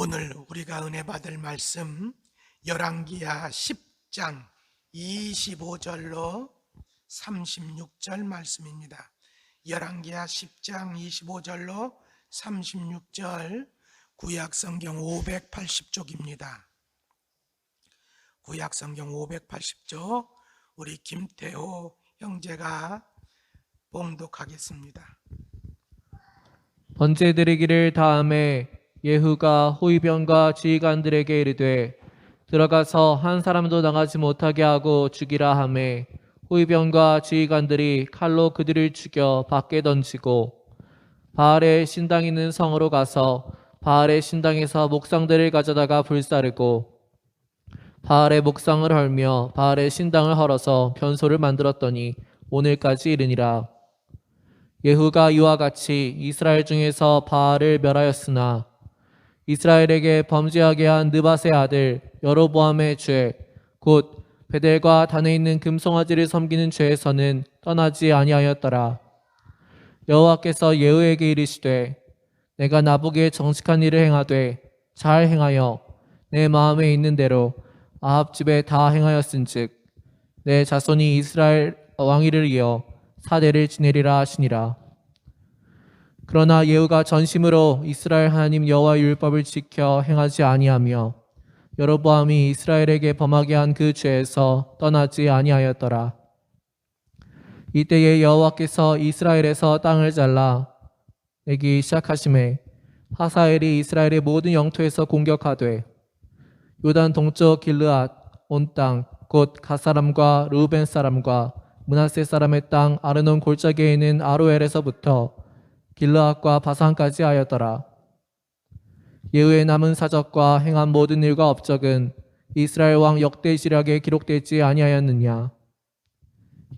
오늘 우리가 은혜 받을 말씀 열왕기하 10장 25절로 36절 말씀입니다. 열왕기하 10장 25절로 36절 구약성경 580쪽입니다. 구약성경 580쪽 우리 김태호 형제가 봉독하겠습니다. 번제 드리기를 다음에 예후가 호위병과 지휘관들에게 이르되 들어가서 한 사람도 나가지 못하게 하고 죽이라 하매 호위병과 지휘관들이 칼로 그들을 죽여 밖에 던지고 바알의 신당 있는 성으로 가서 바알의 신당에서 목상들을 가져다가 불사르고 바알의 목상을 헐며 바알의 신당을 헐어서 변소를 만들었더니 오늘까지 이르니라. 예후가 이와 같이 이스라엘 중에서 바알을 멸하였으나 이스라엘에게 범죄하게 한 느밧의 아들 여로보암의 죄 곧 베델과 단에 있는 금송아지를 섬기는 죄에서는 떠나지 아니하였더라. 여호와께서 예후에게 이르시되 내가 나보기에 정직한 일을 행하되 잘 행하여 내 마음에 있는 대로 아합 집에 다 행하였은즉 내 자손이 이스라엘 왕위를 이어 사대를 지내리라 하시니라. 그러나 예후가 전심으로 이스라엘 하나님 여호와의 율법을 지켜 행하지 아니하며 여로보암이 이스라엘에게 범하게 한 그 죄에서 떠나지 아니하였더라. 이때에 여호와께서 이스라엘에서 땅을 잘라 내기 시작하심에 하사엘이 이스라엘의 모든 영토에서 공격하되 요단 동쪽 길르앗 온 땅 곧 갓 사람과 르우벤 사람과 므낫세 사람의 땅 아르논 골짜기에 있는 아로엘에서부터 길르앗과 바산까지 하였더라. 예후의 남은 사적과 행한 모든 일과 업적은 이스라엘 왕 역대시락에 기록되지 아니하였느냐.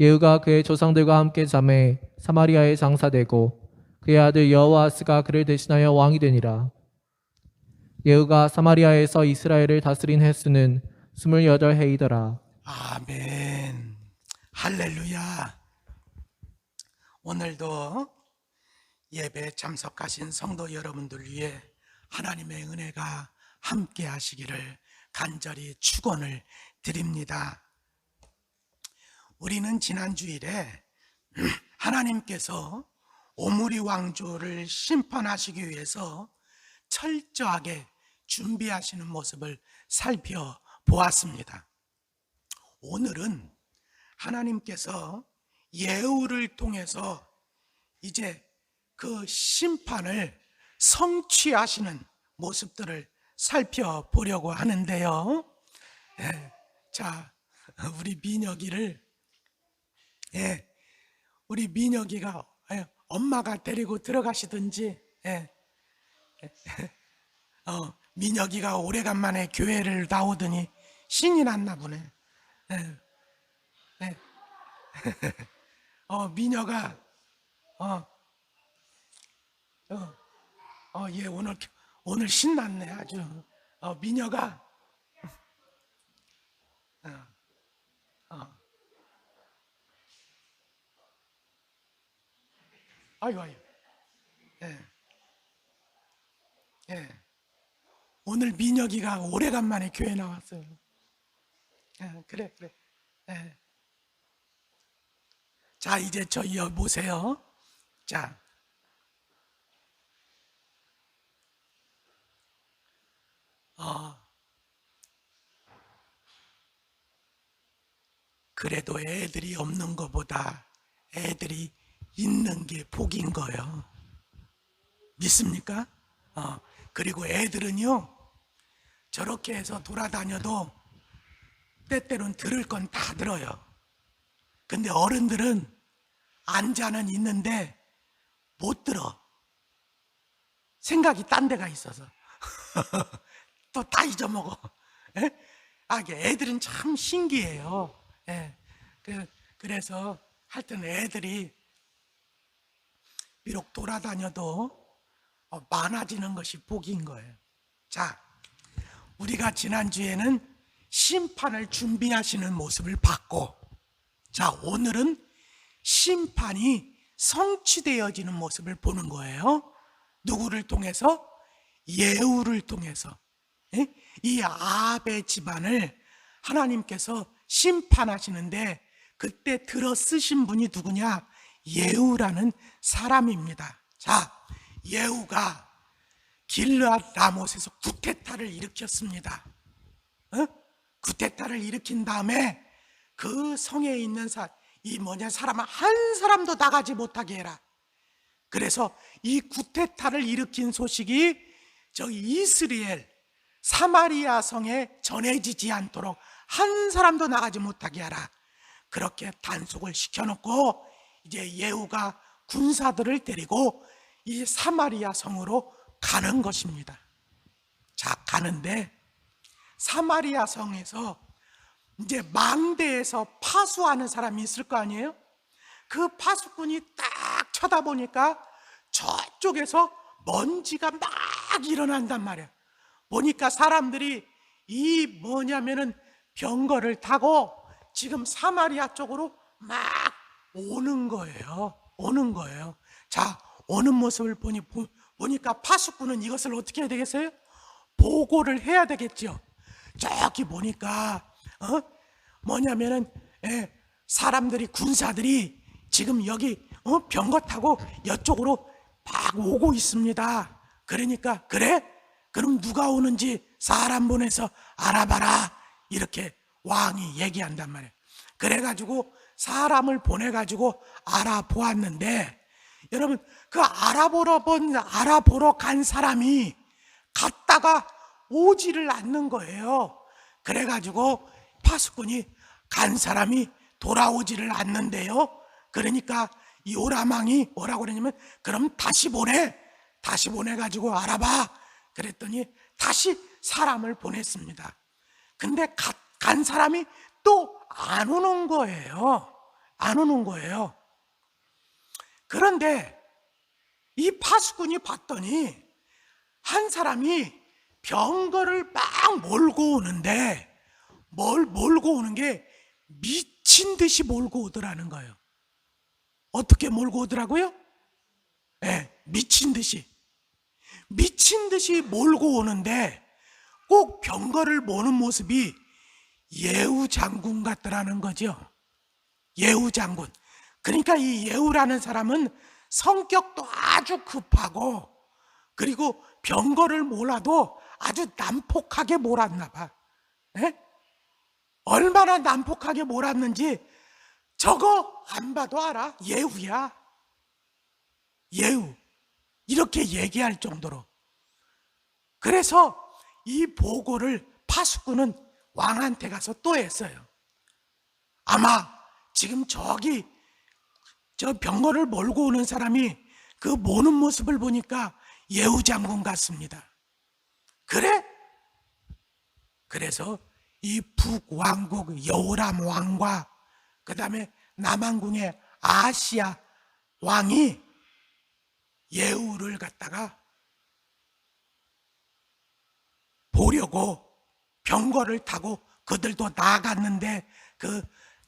예후가 그의 조상들과 함께 잠에 사마리아에 장사되고 그의 아들 여호아스가 그를 대신하여 왕이 되니라. 예후가 사마리아에서 이스라엘을 다스린 횟수는 28해이더라. 아멘. 할렐루야. 오늘도 예배에 참석하신 성도 여러분들 위해 하나님의 은혜가 함께 하시기를 간절히 축원을 드립니다. 우리는 지난 주일에 하나님께서 오므리 왕조를 심판하시기 위해서 철저하게 준비하시는 모습을 살펴보았습니다. 오늘은 하나님께서 예후를 통해서 이제 그 심판을 성취하시는 모습들을 살펴보려고 하는데요. 자, 우리 민혁이가 엄마가 데리고 들어가시든지, 민혁이가 오래간만에 교회를 나오더니 신이 났나 보네. 민혁아, 얘 오늘 신났네 아주. 민혁아, 아유, 오늘 민혁이가 오래간만에 교회 나왔어요. 그래. 자, 이제 저희 보세요. 자, 그래도 애들이 없는 것보다 애들이 있는 게 복인 거예요. 믿습니까? 그리고 애들은요, 저렇게 해서 돌아다녀도 때때로는 들을 건 다 들어요. 근데 어른들은 앉아는 있는데 못 들어. 생각이 딴 데가 있어서. 또 다 잊어먹어. 애들은 참 신기해요. 그래서 하여튼 애들이 비록 돌아다녀도 많아지는 것이 복인 거예요. 자, 우리가 지난주에는 심판을 준비하시는 모습을 봤고, 자, 오늘은 심판이 성취되어지는 모습을 보는 거예요. 누구를 통해서? 예후를 통해서 이 아합의 집안을 하나님께서 심판하시는데 그때 들어 쓰신 분이 누구냐? 예후라는 사람입니다. 자, 예후가 길르앗 라못에서 구테타를 일으켰습니다. 구테타를 일으킨 다음에 그 성에 있는 사람을 한 사람도 나가지 못하게 해라. 그래서 이 구테타를 일으킨 소식이 저기 이스라엘 사마리아 성에 전해지지 않도록 한 사람도 나가지 못하게 하라. 그렇게 단속을 시켜놓고 이제 예후가 군사들을 데리고 이 사마리아 성으로 가는 것입니다. 자, 가는데 사마리아 성에서 이제 망대에서 파수하는 사람이 있을 거 아니에요? 그 파수꾼이 딱 쳐다보니까 저쪽에서 먼지가 막 일어난단 말이야. 보니까 사람들이 병거를 타고 지금 사마리아 쪽으로 막 오는 거예요. 자, 오는 모습을 보니까 파수꾼은 이것을 어떻게 해야 되겠어요? 보고를 해야 되겠죠. 저기 보니까 사람들이 군사들이 지금 여기 병거 타고 이쪽으로 막 오고 있습니다. 그러니까 그래? 그럼 누가 오는지 사람 보내서 알아봐라. 이렇게 왕이 얘기한단 말이에요. 그래가지고 사람을 보내가지고 알아보았는데 여러분 그 알아보러 간 사람이 갔다가 오지를 않는 거예요. 그래가지고 파수꾼이 간 사람이 돌아오지를 않는데요. 그러니까 이 요람왕이 뭐라고 그러냐면 그럼 다시 보내가지고 알아봐. 그랬더니 다시 사람을 보냈습니다. 근데 간 사람이 또 안 오는 거예요. 그런데 이 파수꾼이 봤더니 한 사람이 병거를 막 몰고 오는데 몰고 오는 게 미친 듯이 몰고 오더라는 거예요. 어떻게 몰고 오더라고요? 미친 듯이 몰고 오는데 꼭 병거를 모는 모습이 예후 장군 같더라는 거죠. 예후 장군. 그러니까 이 예후라는 사람은 성격도 아주 급하고 그리고 병거를 몰아도 아주 난폭하게 몰았나 봐. 얼마나 난폭하게 몰았는지 저거 안 봐도 알아. 예후야. 예후. 이렇게 얘기할 정도로. 그래서 이 보고를 파수꾼은 왕한테 가서 또 했어요. 아마 지금 저기 저 병거를 몰고 오는 사람이 그 모는 모습을 보니까 예후 장군 같습니다. 그래? 그래서 이 북왕국 여호람 왕과 그 다음에 남왕궁의 아시아 왕이 예후를 갖다가 보려고 병거를 타고 그들도 나갔는데 그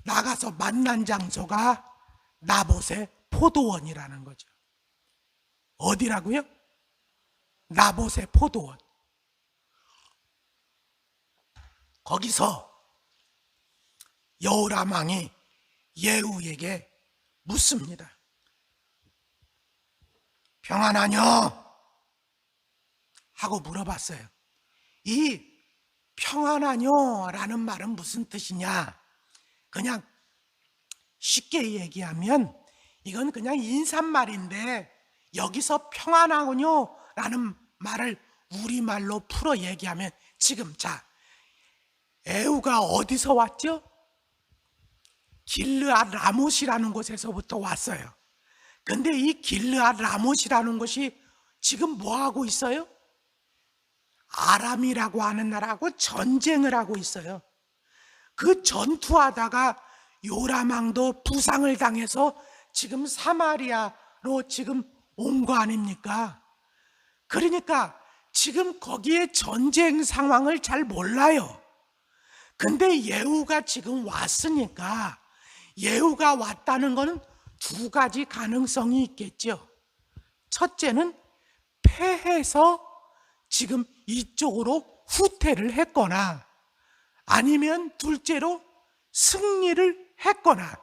나가서 만난 장소가 나봇의 포도원이라는 거죠. 어디라고요? 나봇의 포도원. 거기서 여호람 왕이 예후에게 묻습니다. 평안하뇨? 하고 물어봤어요. 이 평안하뇨라는 말은 무슨 뜻이냐? 그냥 쉽게 얘기하면 이건 그냥 인사말인데 여기서 평안하뇨라는 말을 우리말로 풀어 얘기하면 지금 자 예후가 어디서 왔죠? 길르앗 라못이라는 곳에서부터 왔어요. 근데 이 길르앗 라못이라는 곳이 지금 뭐 하고 있어요? 아람이라고 하는 나라하고 전쟁을 하고 있어요. 그 전투하다가 요람 왕도 부상을 당해서 지금 사마리아로 지금 온 거 아닙니까? 그러니까 지금 거기에 전쟁 상황을 잘 몰라요. 근데 예후가 지금 왔으니까 예후가 왔다는 것은 두 가지 가능성이 있겠죠. 첫째는 패해서 지금 이쪽으로 후퇴를 했거나 아니면 둘째로 승리를 했거나,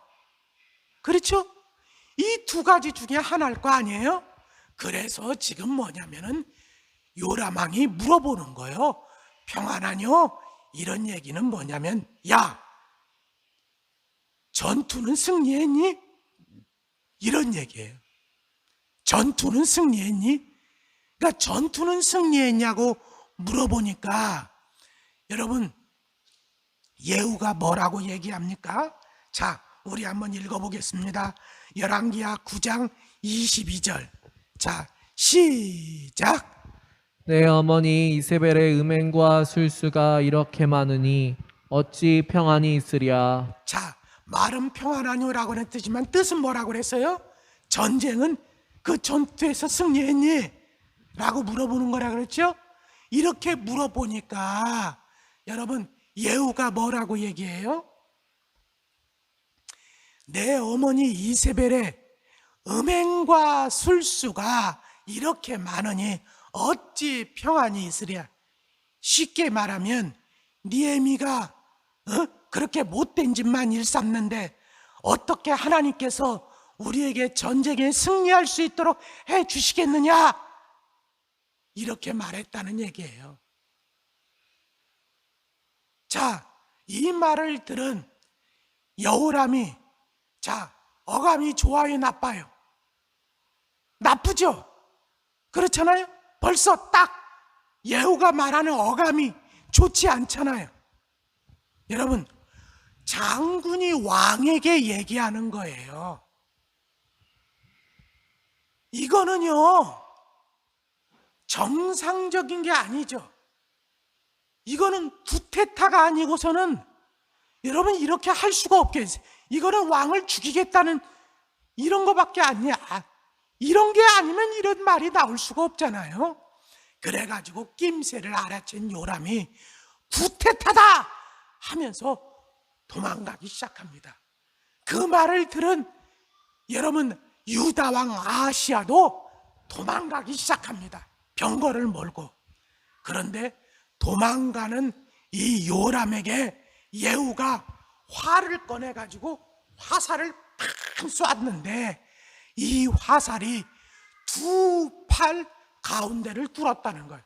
그렇죠? 이 두 가지 중에 하나일 거 아니에요? 그래서 지금 뭐냐면은 요람 왕이 물어보는 거예요. 평안하뇨? 이런 얘기는 뭐냐면, 야, 전투는 승리했니? 이런 얘기예요. 전투는 승리했니? 그러니까 전투는 승리했냐고 물어보니까 여러분, 예후가 뭐라고 얘기합니까? 자, 우리 한번 읽어보겠습니다. 열왕기하 9장 22절. 자, 시작. 내 어머니 이세벨의 음행과 술수가 이렇게 많으니 어찌 평안이 있으랴. 자, 말은 평안하뇨라고 했지만 뜻은 뭐라고 그랬어요? 전쟁은 그 전투에서 승리했니? 라고 물어보는 거라 그랬죠? 이렇게 물어보니까 여러분, 예후가 뭐라고 얘기해요? 내 어머니 이세벨의 음행과 술수가 이렇게 많으니 어찌 평안이 있으랴. 쉽게 말하면 니에미가 그렇게 못된 짓만 일삼는데 어떻게 하나님께서 우리에게 전쟁에 승리할 수 있도록 해 주시겠느냐? 이렇게 말했다는 얘기예요. 자, 이 말을 들은 여호람이, 자, 어감이 좋아요, 나빠요? 나쁘죠? 그렇잖아요? 벌써 딱 예후가 말하는 어감이 좋지 않잖아요. 여러분, 장군이 왕에게 얘기하는 거예요. 이거는요, 정상적인 게 아니죠. 이거는 구테타가 아니고서는 여러분 이렇게 할 수가 없겠어요. 이거는 왕을 죽이겠다는 이런 거밖에 아니야. 이런 게 아니면 이런 말이 나올 수가 없잖아요. 그래가지고 낌새를 알아챈 요람이 구테타다 하면서 도망가기 시작합니다. 그 말을 들은 여러분 유다 왕 아하시아도 도망가기 시작합니다. 병거를 몰고. 그런데 도망가는 이 요람에게 예후가 활을 꺼내가지고 화살을 팍 쐈는데 이 화살이 두 팔 가운데를 뚫었다는 거예요.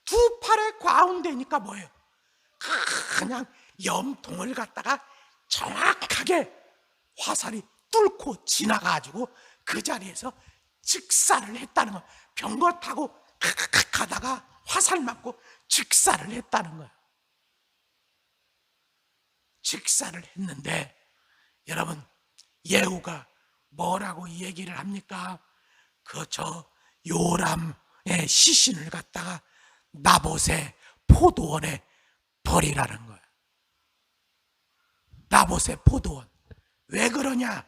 두 팔의 가운데니까 뭐예요? 그냥 염통을 갖다가 정확하게 화살이 뚫고 지나가지고 그 자리에서 즉사를 했다는 거예요. 병거 타고 가다가 화살 맞고 즉사를 했다는 거예요. 즉사를 했는데 여러분, 예후가 뭐라고 얘기를 합니까? 저 요람의 시신을 갖다가 나봇의 포도원에 버리라는 거예요. 나봇의 포도원. 왜 그러냐?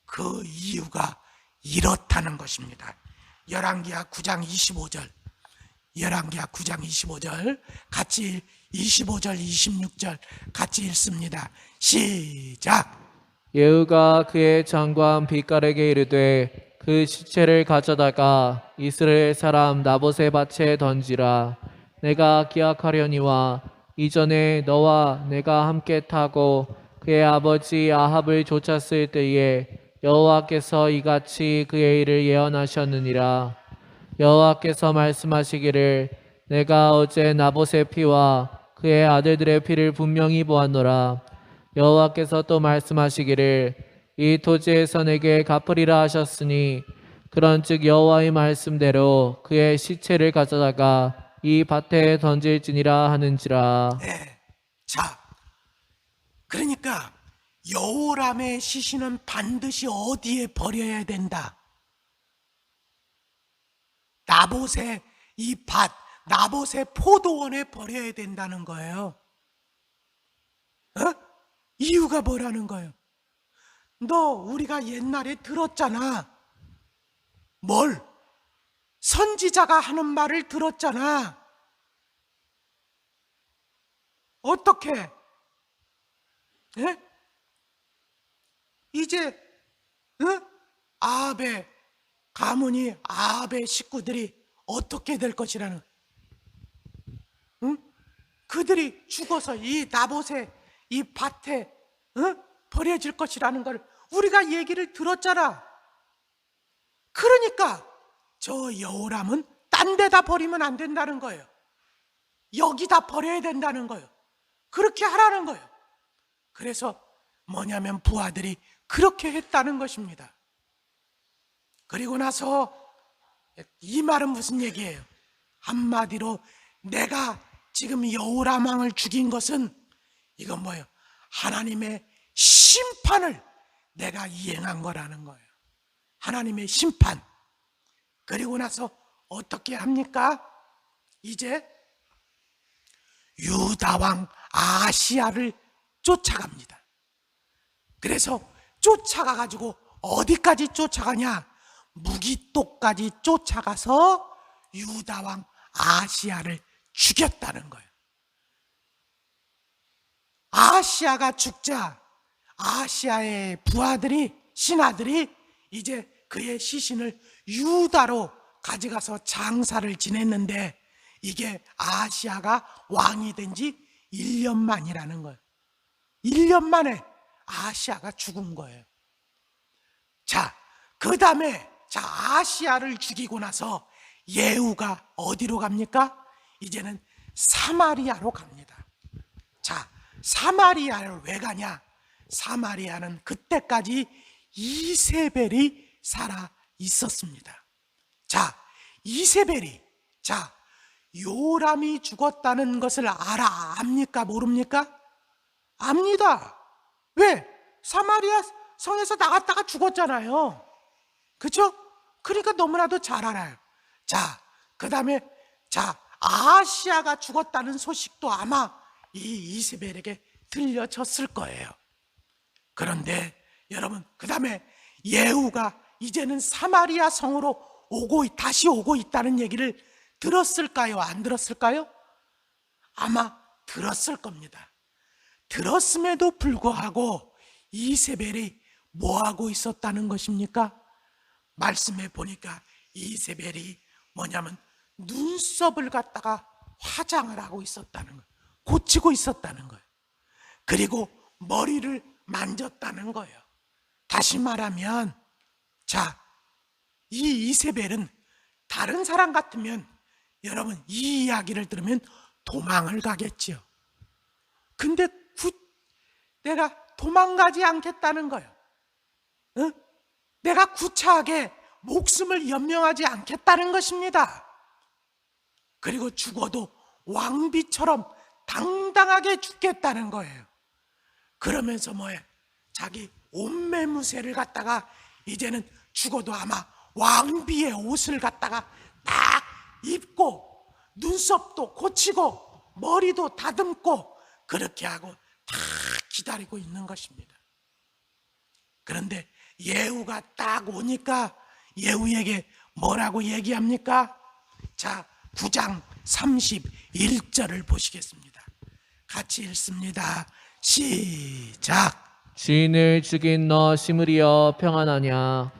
그 이유가 이렇다는 것입니다. 열왕기하 9장 25절. 열왕기하 9장 25절 같이 25절 26절 같이 읽습니다. 시작. 예후가 그의 장관 빛깔에게 이르되 그 시체를 가져다가 이스라엘 사람 나봇의 밭에 던지라. 내가 기억하려니와 이전에 너와 내가 함께 타고 그의 아버지 아합을 쫓았을 때에 여호와께서 이같이 그의 일을 예언하셨느니라. 여호와께서 말씀하시기를 내가 어제 나봇의 피와 그의 아들들의 피를 분명히 보았노라. 여호와께서 또 말씀하시기를 이 토지에서 내게 갚으리라 하셨으니 그런즉 여호와의 말씀대로 그의 시체를 가져다가 이 밭에 던질지니라 하는지라. 네. 자, 그러니까 여호람의 시신은 반드시 어디에 버려야 된다? 나봇의 이 밭, 나봇의 포도원에 버려야 된다는 거예요. 이유가 뭐라는 거예요? 너 우리가 옛날에 들었잖아. 뭘? 선지자가 하는 말을 들었잖아. 어떻게? 예? 이제 아합의 가문이 아합의 식구들이 어떻게 될 것이라는, 응? 그들이 죽어서 이 나봇의 이 밭에 버려질 것이라는 걸 우리가 얘기를 들었잖아. 그러니까 저 여호람은 딴 데다 버리면 안 된다는 거예요. 여기다 버려야 된다는 거예요. 그렇게 하라는 거예요. 그래서 뭐냐면 부하들이 그렇게 했다는 것입니다. 그리고 나서 이 말은 무슨 얘기예요? 한마디로 내가 지금 여호람 왕을 죽인 것은 이건 뭐예요? 하나님의 심판을 내가 이행한 거라는 거예요. 하나님의 심판. 그리고 나서 어떻게 합니까? 이제 유다 왕 아하시야를 쫓아갑니다. 그래서 쫓아가가지고 어디까지 쫓아가냐? 무기토까지 쫓아가서 유다 왕 아하시야를 죽였다는 거예요. 아하시야가 죽자 아하시야의 부하들이, 신하들이 이제 그의 시신을 유다로 가져가서 장사를 지냈는데 이게 아하시야가 왕이 된 지 1년 만이라는 거예요. 1년 만에 아하시야가 죽은 거예요. 자, 그 다음에 아하시야를 죽이고 나서 예후가 어디로 갑니까? 이제는 사마리아로 갑니다. 자, 사마리아를 왜 가냐? 사마리아는 그때까지 이세벨이 살아 있었습니다. 자, 이세벨이 요람이 죽었다는 것을 압니까? 모릅니까? 압니다. 왜? 사마리아 성에서 나갔다가 죽었잖아요. 그렇죠? 그러니까 너무나도 잘 알아요. 자, 그 다음에 아하시야가 죽었다는 소식도 아마 이 이세벨에게 들려졌을 거예요. 그런데 여러분, 그 다음에 예후가 이제는 사마리아 성으로 다시 오고 있다는 얘기를 들었을까요? 안 들었을까요? 아마 들었을 겁니다. 들었음에도 불구하고 이세벨이 뭐하고 있었다는 것입니까? 말씀에 보니까 이세벨이 뭐냐면 눈썹을 갖다가 화장을 하고 있었다는 거예요. 고치고 있었다는 거예요. 그리고 머리를 만졌다는 거예요. 다시 말하면 이 이세벨은 다른 사람 같으면 여러분 이 이야기를 들으면 도망을 가겠지요. 근데 내가 도망가지 않겠다는 거예요. 내가 구차하게 목숨을 연명하지 않겠다는 것입니다. 그리고 죽어도 왕비처럼 당당하게 죽겠다는 거예요. 그러면서 자기 옷매무새를 갖다가 이제는 죽어도 아마 왕비의 옷을 갖다가 딱 입고 눈썹도 고치고 머리도 다듬고 그렇게 하고 다 기다리고 있는 것입니다. 그런데 예후가 딱 오니까 예후에게 뭐라고 얘기합니까? 9장 31절을 보시겠습니다. 같이 읽습니다. 시작. 주인을 죽인 너 시므리여 평안하냐?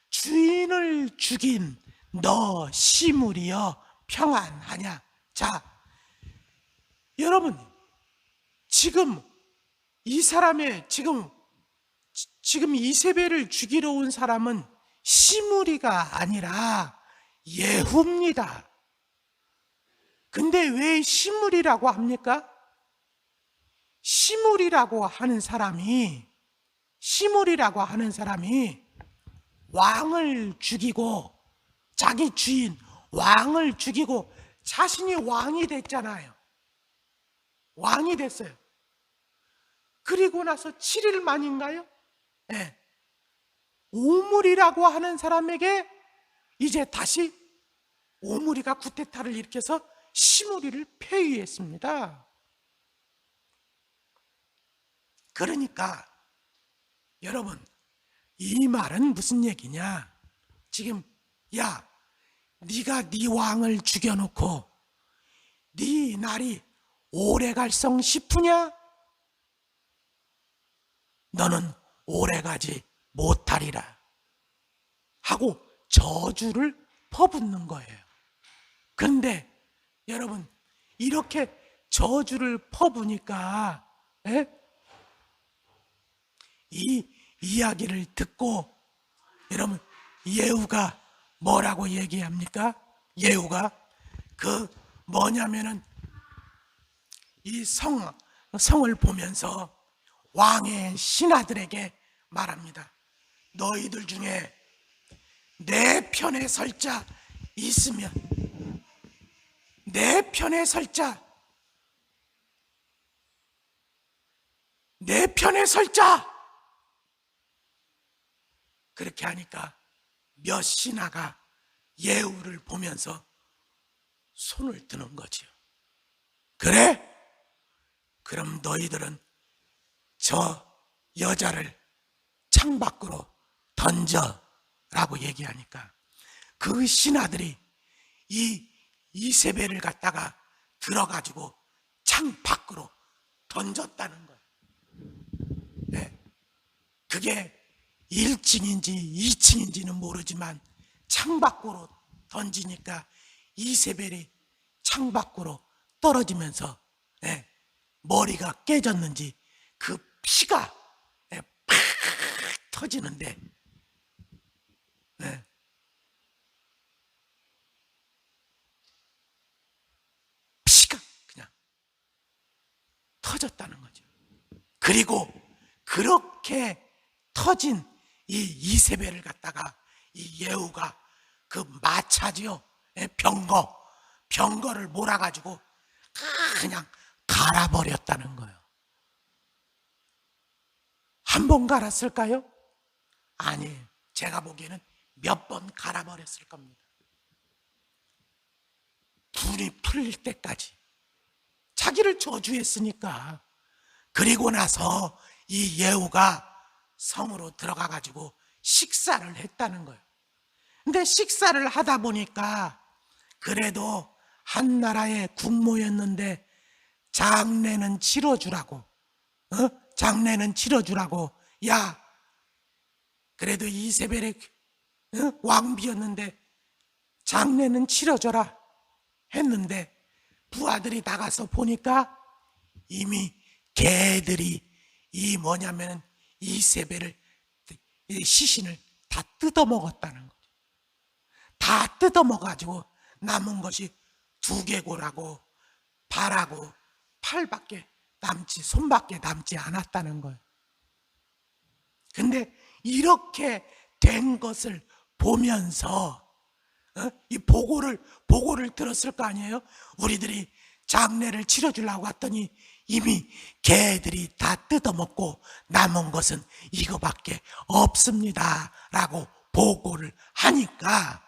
주인을 죽인 너 시므리여 평안하냐? 여러분, 지금 이 사람의 지금 이세벨을 죽이러 온 사람은 시므리가 아니라 예후입니다. 근데 왜 시므리라고 합니까? 시므리라고 하는 사람이 왕을 죽이고 자기 주인 왕을 죽이고 자신이 왕이 됐잖아요. 왕이 됐어요. 그리고 나서 7일 만인가요? 네. 오므리라고 하는 사람에게 이제 다시 오므리가 쿠데타를 일으켜서 시므리를 폐위했습니다. 그러니까 여러분, 이 말은 무슨 얘기냐? 지금 네가 네 왕을 죽여놓고 네 날이 오래 갈성 싶으냐? 너는 오래가지 못하리라 하고 저주를 퍼붓는 거예요. 그런데 여러분, 이렇게 저주를 퍼부니까 이 이야기를 듣고 여러분 예후가 뭐라고 얘기합니까? 예후가 뭐냐면은 이 성을 보면서 왕의 신하들에게 말합니다. 너희들 중에 내 편에 설 자 있으면 내 편에 설 자 그렇게 하니까 몇 신하가 예후를 보면서 손을 드는 거지요. 그래? 그럼 너희들은 저 여자를 창밖으로 던져라고 얘기하니까 그 신하들이 이 이세벨을 갖다가 들어가지고 창 밖으로 던졌다는 거예요. 네. 그게 1층인지 2층인지는 모르지만 창 밖으로 던지니까 이세벨이 창 밖으로 떨어지면서 머리가 깨졌는지 그 피가 팍 터지는데 피가 그냥 터졌다는 거죠. 그리고 그렇게 터진 이 이세벨을 갖다가 이 예후가 그 마차지요, 병거를 몰아가지고 그냥 갈아버렸다는 거예요. 한 번 갈았을까요? 아니에요. 제가 보기에는 몇 번 갈아버렸을 겁니다. 불이 풀릴 때까지 자기를 저주했으니까. 그리고 나서 이 예후가 성으로 들어가 가지고 식사를 했다는 거예요. 근데 식사를 하다 보니까 그래도 한 나라의 국모였는데 장례는 치러주라고, 장례는 치러주라고, 야, 그래도 이세벨의 왕비였는데 장례는 치러줘라 했는데 부하들이 나가서 보니까 이미 개들이 이세벨을 시신을 다 뜯어먹었다는 거죠. 다 뜯어먹어가지고 남은 것이 두개골하고 발하고 팔밖에 손밖에 남지 않았다는 거예요. 근데 이렇게 된 것을 보면서 이 보고를 들었을 거 아니에요? 우리들이 장례를 치러주려고 했더니 이미 개들이 다 뜯어먹고 남은 것은 이거밖에 없습니다 라고 보고를 하니까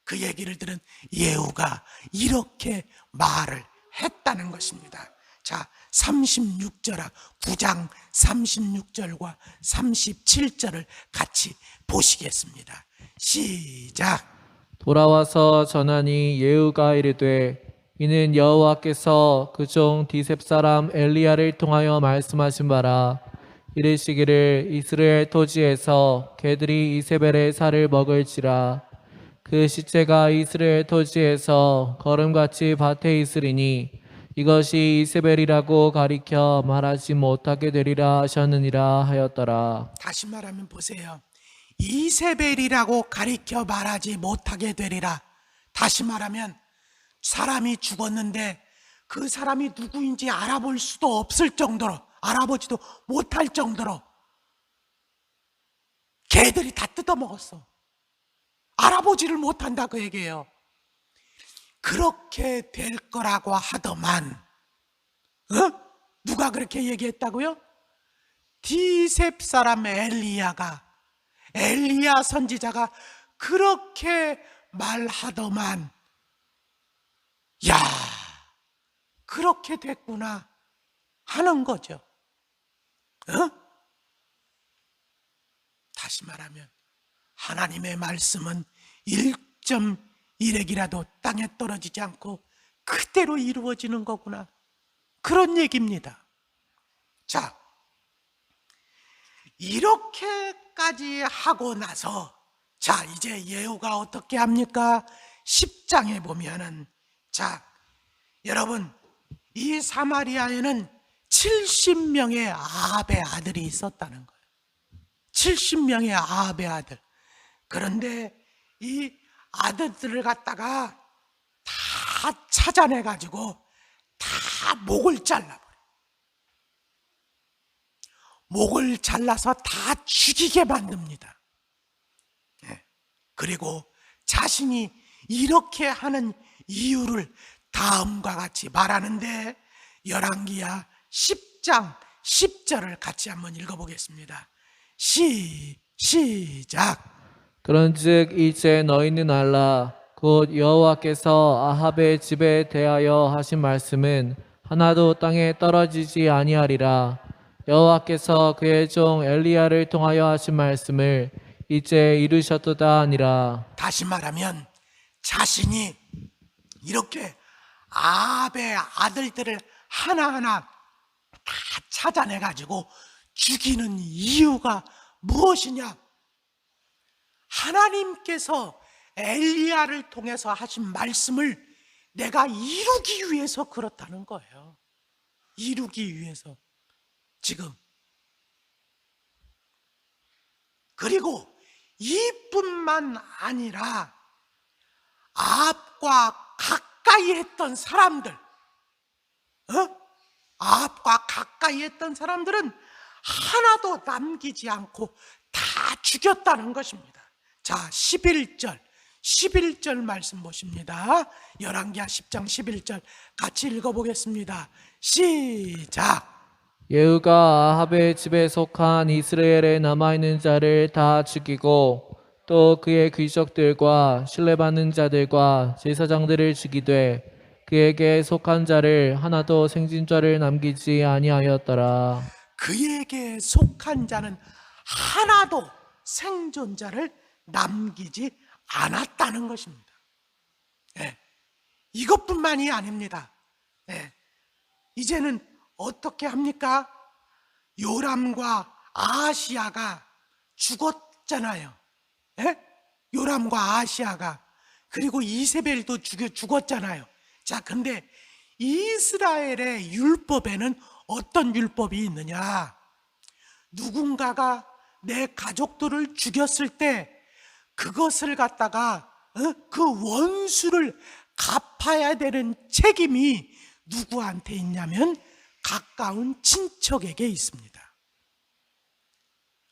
그 얘기를 들은 예후가 이렇게 말을 했다는 것입니다. 자, 9장 36절과 37절을 같이 보시겠습니다. 시작. 돌아와서 전하니 예후가 이르되 이는 여호와께서 그종 디셉 사람 엘리야를 통하여 말씀하신 바라. 이르시기를 이스라엘 토지에서 개들이 이세벨의 살을 먹을지라. 그 시체가 이스라엘 토지에서 거름같이 밭에 있으리니 이것이 이세벨이라고 가리켜 말하지 못하게 되리라 하셨느니라 하였더라. 다시 말하면 보세요. 이세벨이라고 가리켜 말하지 못하게 되리라. 다시 말하면 사람이 죽었는데 그 사람이 누구인지 알아볼 수도 없을 정도로, 알아보지도 못할 정도로 개들이 다 뜯어먹었어. 알아보지를 못한다 그 얘기예요. 그렇게 될 거라고 하더만 누가 그렇게 얘기했다고요? 디셉 사람 엘리야 선지자가 그렇게 말하더만, 야, 그렇게 됐구나 하는 거죠. 다시 말하면 하나님의 말씀은 1.1핵이라도 땅에 떨어지지 않고 그대로 이루어지는 거구나, 그런 얘기입니다. 자, 이렇게까지 하고 나서 자, 이제 예후가 어떻게 합니까? 10장에 보면은, 자, 여러분 이 사마리아에는 70명의 아합의 아들이 있었다는 거예요. 70명의 아합의 아들. 그런데 이 아들들을 갖다가 다 찾아내가지고 다 목을 잘라버려. 목을 잘라서 다 죽이게 만듭니다. 그리고 자신이 이렇게 하는 이유를 다음과 같이 말하는데, 열왕기야 10장 10절을 같이 한번 읽어보겠습니다. 시작. 그런즉 이제 너희는 알라. 곧 여호와께서 아합의 집에 대하여 하신 말씀은 하나도 땅에 떨어지지 아니하리라. 여호와께서 그의 종 엘리야를 통하여 하신 말씀을 이제 이루셨도다 하니라. 다시 말하면 자신이 이렇게 아합의 아들들을 하나하나 다 찾아내가지고 죽이는 이유가 무엇이냐? 하나님께서 엘리야를 통해서 하신 말씀을 내가 이루기 위해서 그렇다는 거예요. 이루기 위해서. 지금. 그리고 이뿐만 아니라 아합과 가까이 했던 사람들, 아합과 가까이 했던 사람들은 하나도 남기지 않고 다 죽였다는 것입니다. 자, 11절 말씀 보십니다. 열왕기하 10장 11절 같이 읽어보겠습니다. 시작. 예후가 아합의 집에 속한 이스라엘에 남아있는 자를 다 죽이고 또 그의 귀족들과 신뢰받는 자들과 제사장들을 죽이되 그에게 속한 자를 하나도 생진자를 남기지 아니하였더라. 그에게 속한 자는 하나도 생존자를 남기지 않았다는 것입니다. 이것뿐만이 아닙니다. 이제는 어떻게 합니까? 요람과 아하시아가 죽었잖아요. 요람과 아하시아가. 그리고 이세벨도 죽었잖아요. 자, 근데 이스라엘의 율법에는 어떤 율법이 있느냐? 누군가가 내 가족들을 죽였을 때 그것을 갖다가 그 원수를 갚아야 되는 책임이 누구한테 있냐면 가까운 친척에게 있습니다.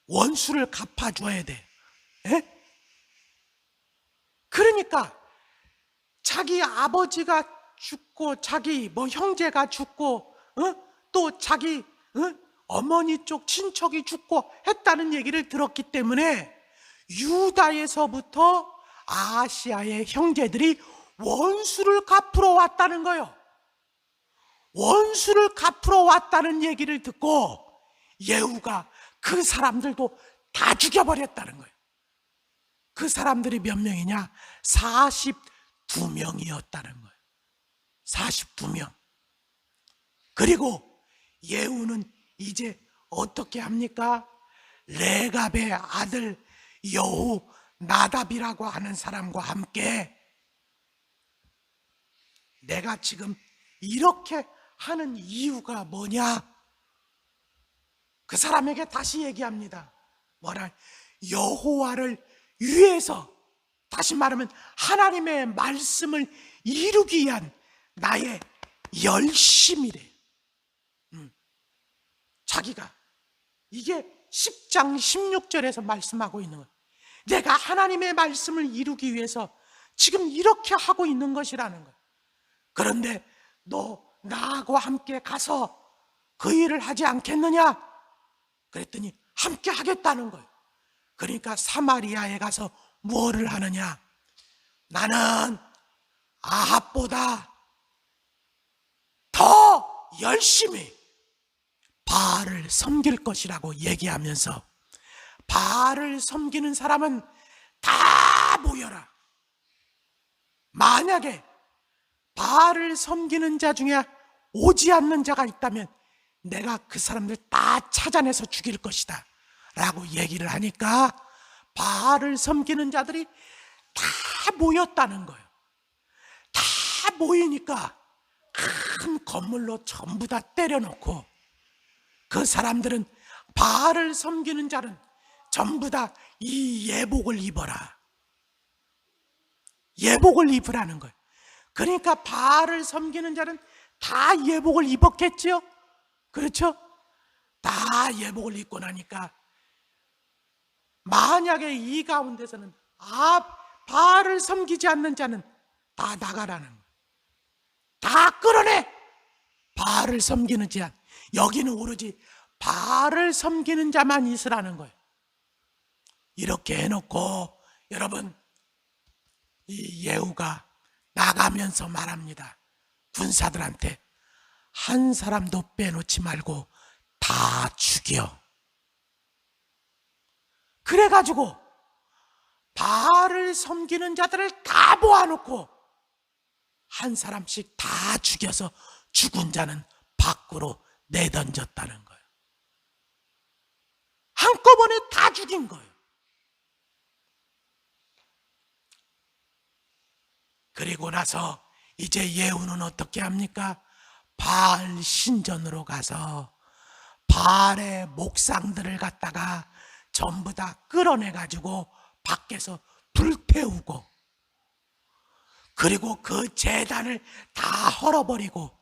원수를 갚아줘야 돼. 그러니까 자기 아버지가 죽고 자기 형제가 죽고 또 자기 어머니 쪽 친척이 죽고 했다는 얘기를 들었기 때문에 유다에서부터 아시아의 형제들이 원수를 갚으러 왔다는 거예요. 원수를 갚으러 왔다는 얘기를 듣고 예후가 그 사람들도 다 죽여버렸다는 거예요. 그 사람들이 몇 명이냐? 42명이었다는 거예요. 42명. 그리고 예후는 이제 어떻게 합니까? 레갑의 아들 여호 나답이라고 하는 사람과 함께 내가 지금 이렇게 하는 이유가 뭐냐? 그 사람에게 다시 얘기합니다. 뭐라? 여호와를 위해서, 다시 말하면 하나님의 말씀을 이루기 위한 나의 열심이래. 자기가 이게 10장 16절에서 말씀하고 있는 거예요. 내가 하나님의 말씀을 이루기 위해서 지금 이렇게 하고 있는 것이라는 거예요. 그런데 너 나하고 함께 가서 그 일을 하지 않겠느냐? 그랬더니 함께 하겠다는 거예요. 그러니까 사마리아에 가서 뭐를 하느냐? 나는 아합보다 더 열심히 바알을 섬길 것이라고 얘기하면서 바알을 섬기는 사람은 다 모여라. 만약에 바알을 섬기는 자 중에 오지 않는 자가 있다면 내가 그 사람들 다 찾아내서 죽일 것이다 라고 얘기를 하니까 바알을 섬기는 자들이 다 모였다는 거예요. 다 모이니까 큰 건물로 전부 다 때려놓고 그 사람들은 바알을 섬기는 자는 전부 다 이 예복을 입어라. 예복을 입으라는 거예요. 그러니까 바알을 섬기는 자는 다 예복을 입었겠지요? 그렇죠? 다 예복을 입고 나니까 만약에 이 가운데서는 바알을 섬기지 않는 자는 다 나가라는 거예요. 다 끌어내! 바알을 섬기는 자. 여기는 오로지 바알을 섬기는 자만 있으라는 거예요. 이렇게 해놓고 여러분, 이 예후가 나가면서 말합니다. 군사들한테 한 사람도 빼놓지 말고 다 죽여. 그래가지고 바알을 섬기는 자들을 다 모아놓고 한 사람씩 다 죽여서 죽은 자는 밖으로 내던졌다는 거예요. 한꺼번에 다 죽인 거예요. 그리고 나서 이제 예후는 어떻게 합니까? 바알 신전으로 가서 바알의 목상들을 갖다가 전부 다 끌어내가지고 밖에서 불태우고, 그리고 그 제단을 다 헐어버리고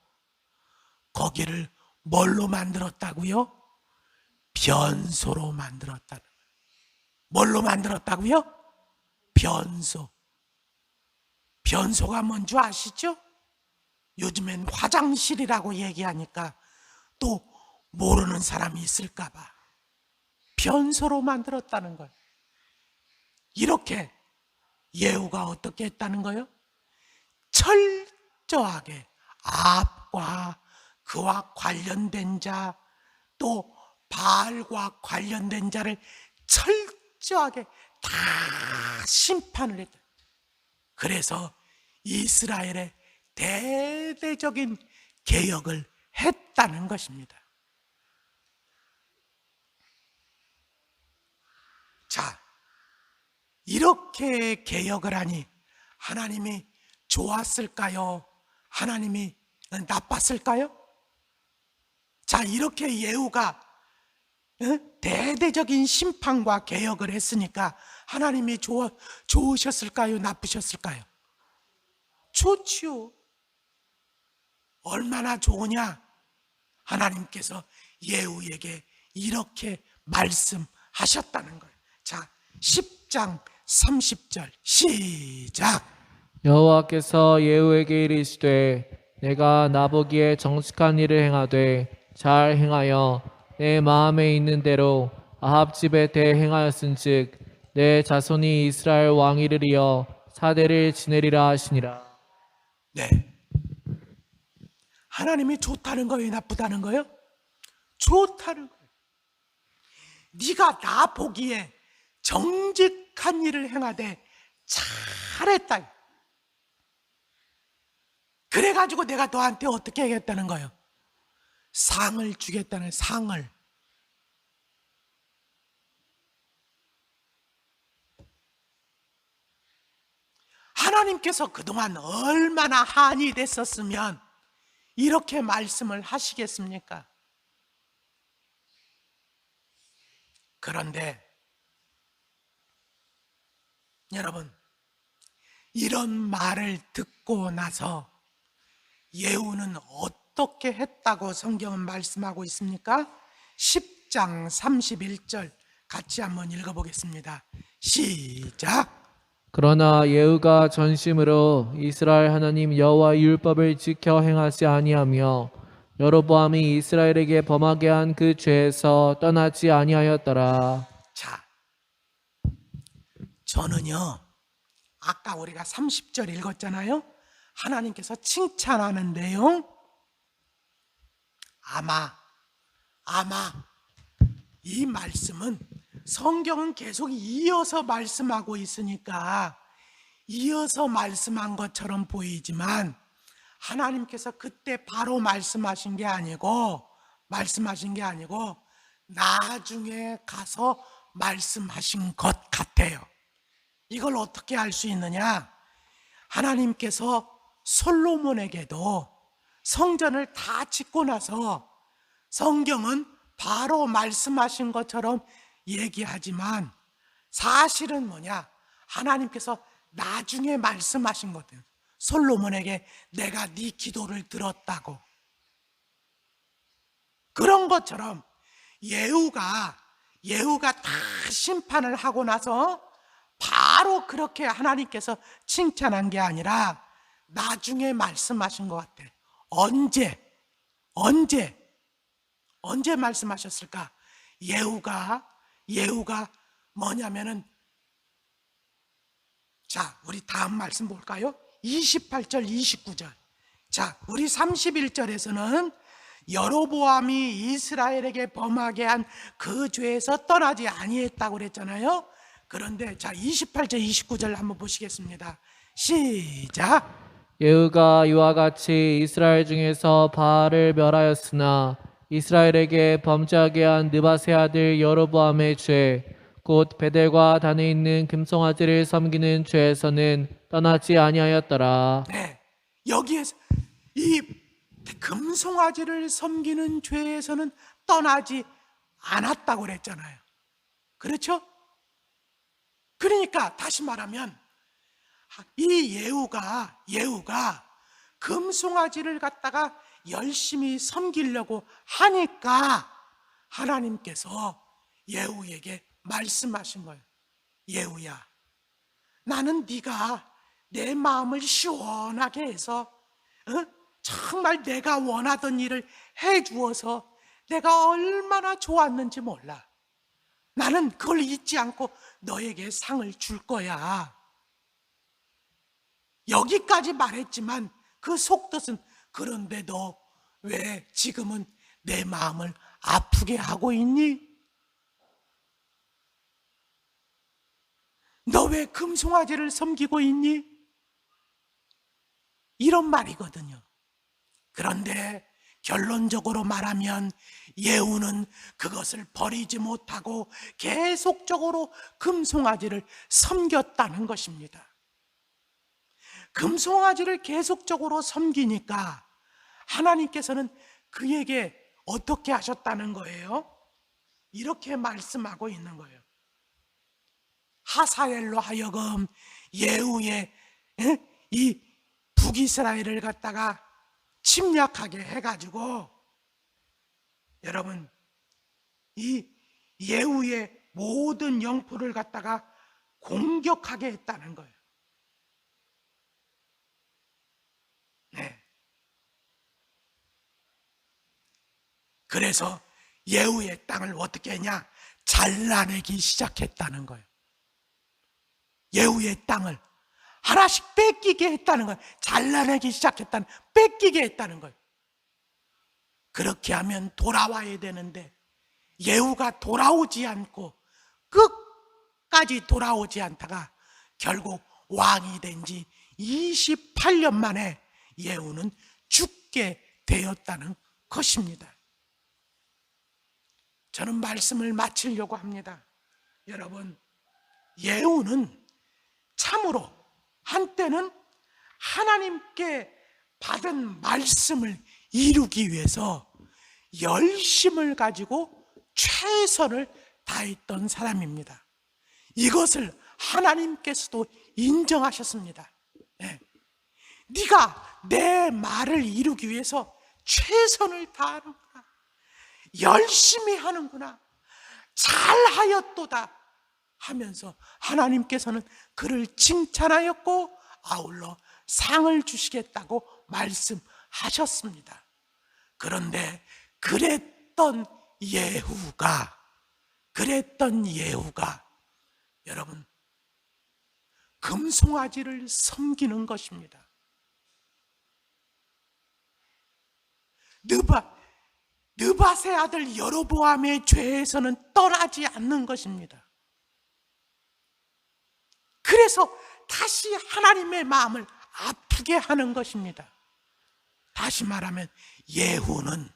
거기를 뭘로 만들었다고요? 변소로 만들었다는 거예요. 뭘로 만들었다고요? 변소. 변소가 뭔지 아시죠? 요즘엔 화장실이라고 얘기하니까 또 모르는 사람이 있을까봐 변소로 만들었다는 거예요. 이렇게 예후가 어떻게 했다는 거예요? 철저하게 아합과 그와 관련된 자, 또 바알과 관련된 자를 철저하게 다 심판을 했다. 그래서 이스라엘의 대대적인 개혁을 했다는 것입니다. 자, 이렇게 개혁을 하니 하나님이 좋았을까요? 하나님이 나빴을까요? 자, 이렇게 예후가 대대적인 심판과 개혁을 했으니까 하나님이 좋으셨을까요? 나쁘셨을까요? 좋지요. 얼마나 좋으냐? 하나님께서 예후에게 이렇게 말씀하셨다는 거예요. 자, 10장 30절 시작. 여호와께서 예후에게 이르시되 내가 나보기에 정직한 일을 행하되 잘 행하여 내 마음에 있는 대로 아합 집에 대행하였은즉 내 자손이 이스라엘 왕위를 이어 사대를 지내리라 하시니라. 네. 하나님이 좋다는 거예요? 나쁘다는 거예요? 좋다는 거예요. 네가 나 보기에 정직한 일을 행하되 잘했다. 그래가지고 내가 너한테 어떻게 하겠다는 거예요? 상을 주겠다는, 상을. 하나님께서 그동안 얼마나 한이 됐었으면 이렇게 말씀을 하시겠습니까? 그런데 여러분, 이런 말을 듣고 나서 예후는 어떻게 했다고 성경은 말씀하고 있습니까? 10장 31절 같이 한번 읽어보겠습니다. 시작. 그러나 예후가 전심으로 이스라엘 하나님 여호와의 율법을 지켜 행하지 아니하며 여로보암이 이스라엘에게 범하게 한 그 죄에서 떠나지 아니하였더라. 자, 저는요, 아까 우리가 30절 읽었잖아요. 하나님께서 칭찬하는 내용, 아마 이 말씀은 성경은 계속 이어서 말씀하고 있으니까 이어서 말씀한 것처럼 보이지만 하나님께서 그때 바로 말씀하신 게 아니고 나중에 가서 말씀하신 것 같아요. 이걸 어떻게 알 수 있느냐? 하나님께서 솔로몬에게도 성전을 다 짓고 나서 성경은 바로 말씀하신 것처럼 얘기하지만 사실은 뭐냐? 하나님께서 나중에 말씀하신 거예요. 솔로몬에게 내가 네 기도를 들었다고. 그런 것처럼 예후가 다 심판을 하고 나서 바로 그렇게 하나님께서 칭찬한 게 아니라 나중에 말씀하신 것 같아. 언제 말씀하셨을까? 예후가 뭐냐면은, 자, 우리 다음 말씀 볼까요? 28절, 29절. 자, 우리 31절에서는 여로보암이 이스라엘에게 범하게 한 그 죄에서 떠나지 아니했다고 그랬잖아요. 그런데 자, 28절, 29절 한번 보시겠습니다. 시작. 예후가 이와 같이 이스라엘 중에서 바알을 멸하였으나 이스라엘에게 범죄하게 한 느밧의 아들 여로보암의 죄, 곧 베델과 단에 있는 금송아지를 섬기는 죄에서는 떠나지 아니하였더라. 네, 여기에서 이 금송아지를 섬기는 죄에서는 떠나지 않았다고 그랬잖아요. 그렇죠? 그러니까 다시 말하면 이 예후가 금송아지를 갖다가 열심히 섬기려고 하니까 하나님께서 예후에게 말씀하신 거예요. 예후야, 나는 네가 내 마음을 시원하게 해서 정말 내가 원하던 일을 해주어서 내가 얼마나 좋았는지 몰라. 나는 그걸 잊지 않고 너에게 상을 줄 거야. 여기까지 말했지만 그 속뜻은, 그런데 너 왜 지금은 내 마음을 아프게 하고 있니? 너 왜 금송아지를 섬기고 있니? 이런 말이거든요. 그런데 결론적으로 말하면 예후는 그것을 버리지 못하고 계속적으로 금송아지를 섬겼다는 것입니다. 금송아지를 계속적으로 섬기니까 하나님께서는 그에게 어떻게 하셨다는 거예요? 이렇게 말씀하고 있는 거예요. 하사엘로 하여금 예후의 이 북이스라엘을 갖다가 침략하게 해가지고, 여러분, 이 예후의 모든 영토를 갖다가 공격하게 했다는 거예요. 네. 그래서 예후의 땅을 어떻게 했냐? 잘라내기 시작했다는 거예요. 예후의 땅을 하나씩 뺏기게 했다는 거예요. 잘라내기 시작했다는, 뺏기게 했다는 거예요. 그렇게 하면 돌아와야 되는데 예후가 돌아오지 않고 끝까지 돌아오지 않다가 결국 왕이 된 지 28년 만에 예후는 죽게 되었다는 것입니다. 저는 말씀을 마치려고 합니다. 여러분, 예후는 참으로 한때는 하나님께 받은 말씀을 이루기 위해서 열심을 가지고 최선을 다했던 사람입니다. 이것을 하나님께서도 인정하셨습니다. 네. 네가 내 말을 이루기 위해서 최선을 다하는구나, 열심히 하는구나, 잘하였도다 하면서 하나님께서는 그를 칭찬하였고 아울러 상을 주시겠다고 말씀하셨습니다. 그런데 그랬던 예후가 여러분, 금송아지를 섬기는 것입니다. 느밧의 아들 여로보암의 죄에서는 떠나지 않는 것입니다. 그래서 다시 하나님의 마음을 아프게 하는 것입니다. 다시 말하면 예후는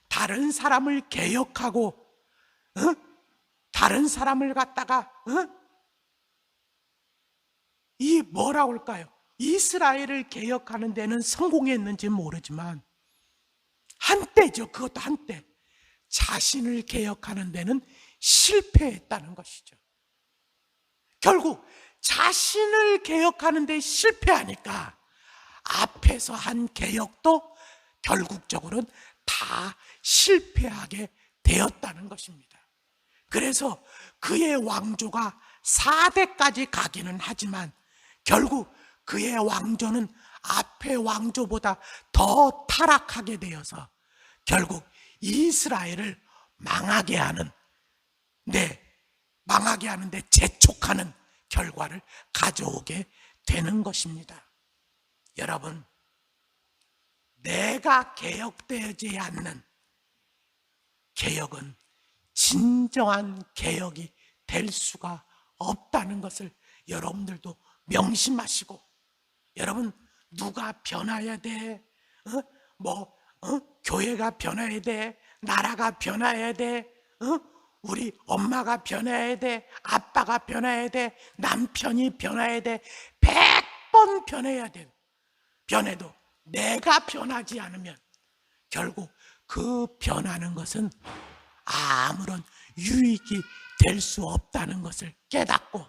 다른 사람을 개혁하고 다른 사람을 갖다가 이 뭐라고 할까요? 이스라엘을 개혁하는 데는 성공했는지 모르지만 한때죠. 그것도 한때 자신을 개혁하는 데는 실패했다는 것이죠. 결국 자신을 개혁하는 데 실패하니까 앞에서 한 개혁도 결국적으로는 다 실패하게 되었다는 것입니다. 그래서 그의 왕조가 4대까지 가기는 하지만 결국 그의 왕조는 앞의 왕조보다 더 타락하게 되어서 결국 이스라엘을 망하게 하는데 재촉하는 결과를 가져오게 되는 것입니다. 여러분, 내가 개혁되지 않는 개혁은 진정한 개혁이 될 수가 없다는 것을 여러분들도 명심하시고, 여러분, 누가 변화해야 돼? 교회가 변화해야 돼? 나라가 변화해야 돼? 우리 엄마가 변화해야 돼? 아빠가 변화해야 돼? 남편이 변화해야 돼? 100번 변해야 돼. 변해도 내가 변하지 않으면 결국 그 변하는 것은 아무런 유익이 될 수 없다는 것을 깨닫고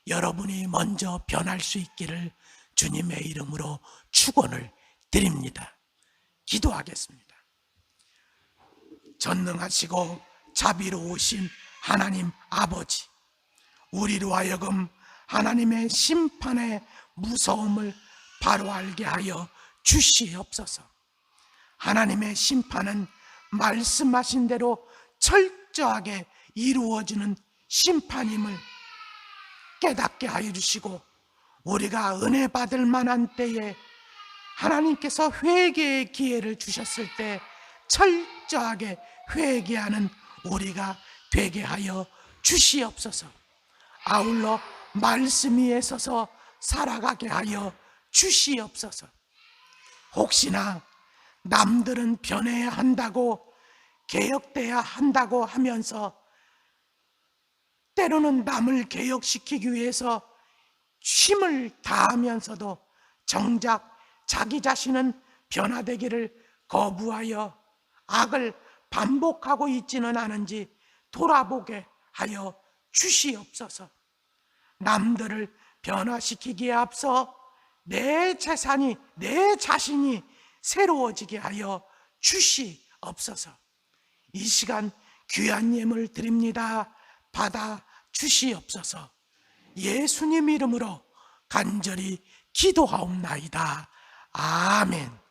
여러분이 먼저 변할 수 있기를 주님의 이름으로 축원을 드립니다. 기도하겠습니다. 전능하시고 자비로우신 하나님 아버지, 우리로 하여금 하나님의 심판의 무서움을 바로 알게 하여 주시옵소서. 하나님의 심판은 말씀하신 대로 철저하게 이루어지는 심판임을 깨닫게 하여 주시고, 우리가 은혜 받을 만한 때에 하나님께서 회개의 기회를 주셨을 때 철저하게 회개하는 우리가 되게 하여 주시옵소서. 아울러 말씀 위에 서서 살아가게 하여 주시옵소서. 혹시나 남들은 변해야 한다고, 개혁돼야 한다고 하면서 때로는 남을 개혁시키기 위해서 힘을 다하면서도 정작 자기 자신은 변화되기를 거부하여 악을 반복하고 있지는 않은지 돌아보게 하여 주시옵소서. 남들을 변화시키기에 앞서 내 자신이 새로워지게 하여 주시옵소서. 이 시간 귀한 예물 드립니다. 받아 주시옵소서. 예수님 이름으로 간절히 기도하옵나이다. 아멘.